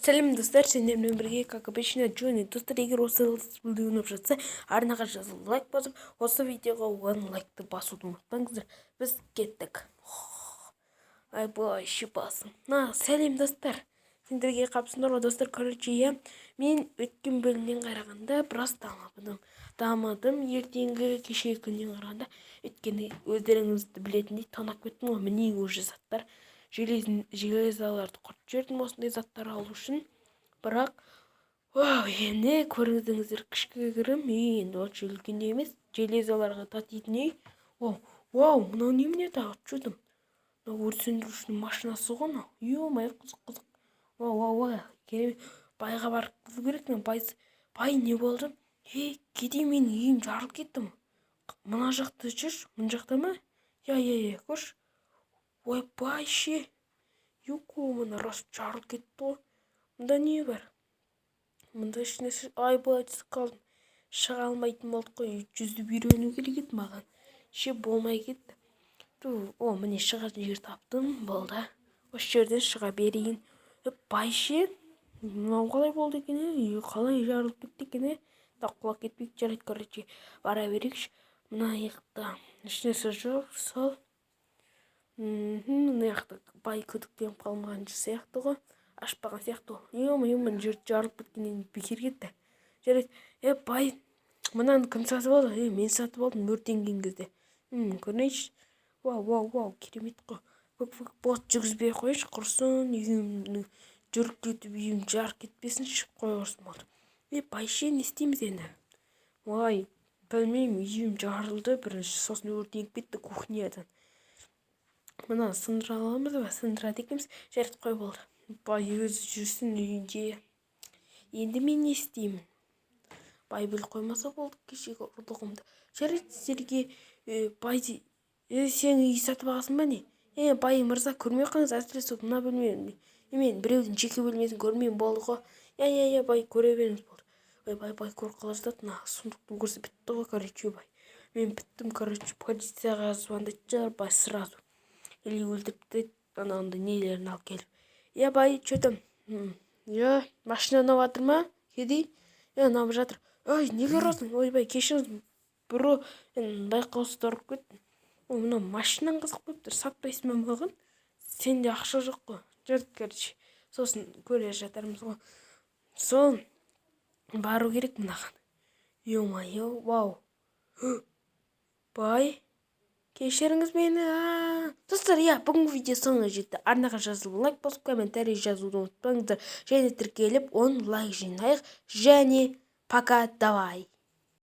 Сәлем достар, сендермен бірге, как обычно, Джонни. Достар, егер осы видео ұнап жатса, арнаға жазылып лайк басып, осы видеоға 10 лайкты басуды ұмытпаңыздар. Біз кеттік. Ай, былай басым. Сәлем достар. Сендерге қапсындар ғой достар, короче, мен өткен бөлімнен қарағанда біраз дамыдым. Ертеңгі кешегі күннен қарағанда, өткені өздеріңізді білетіндей танап кеттім ғой. Міне уже заттар. Железаларды құртып жібердім осындай заттар алу үшін. Бірақ енді көрдіңіздер, кішігірім үй, енді онша үлкен емес, железаларға татитын үй. Мынау немене тағы чудым? Мынау өрт сөндірушінің машинасы ғой. Ё-май, қызық. Керемет. Байға барып кіру керек. Бай, не болды? Кедей, менің үйім жарылып кетті. Мына жақта жүр, мына жақта ма? Көрші. Ой, бай ше. Мына рас жарылып кетті ғой. Мұнда не бар? Мұнда ешнәрсе. Ай, былай түсіп қалдым. Шыға алмайтын болдық қой. Жүзді үйрену керек еді маған. Болмай кетті. Міне шығатын жер таптым. Болды. Осы жерден шыға берейін. Бай ше. Мынау қалай болды екен? Қалай жарылып кетті екен? Құлап кетпейік, жарайды, короче. Бара берейікші. Мына жақта ешнәрсе жоқ, сол. Мына жақта бай күдіктеніп қалмаған сияқты ғой. Ашпаған сияқты ғой. Мына жер жарылып кеткеннен бекер кетті. Жарайды. Бай, мынаны кім сатып алды? Мен сатып алдым өртенген кезде. Көрейінші. Вау, керемет қой. Бот жүргізбей қойшы, құрсын, үйімнің жүріп кетіп, үйім жарып кетпесін, шығып қой құрсын болды. Байше, не істейміз енді? Білмеймін, үйім жарылды бірінші, сосын өртеніп кетті кухнядан. Мына сындыра аламыз ба? Сындырады екенбіз. Жарайды, қой болды. Бай өзі жүрсін үйінде. Енді мен не істеймін? Бай біліп қоймаса болды кешегі ұрлығымды. Жарайды, сіздерге бай сен үй сатып аласың ба не? Бай мырза, көрмей қалыңыз, әсіресе мына бөлмені. Мен біреудің жеке бөлмесін көрмеймін болды ғой. Бай, көре беріңіз болды. Бай көр қалаздады. Сундықтың көрсе бітті ғой, короче, бай. Мен біттім, короче, полицияға звондайды жар, бай сразу. Или өлтіріпті, анағында нелерін алып келіп. Бай, что-то? Машина ұнап жатыр ма? Кедей? Ұнап жатыр. Неге ұрасың? Бай, кешіріңіз, бұры байқаусыз ұрып кеттім. Мына машинаң қызық болып тұр, сатпайсың ба маған? Сенде ақша жоқ қой. Жарайды, короче. Сосын көре жатармыз ғой. Сол бару керек мынаған. Ё-мое, вау. Бай, кешіріңіз мені. Достар, бүгінгі видео соңына жетті. Арнаға жазылып лайк басып, комментарий жазуды ұмытпаңыздар. Және тіркеліп 10 лайк жинайық. Және пока, давай.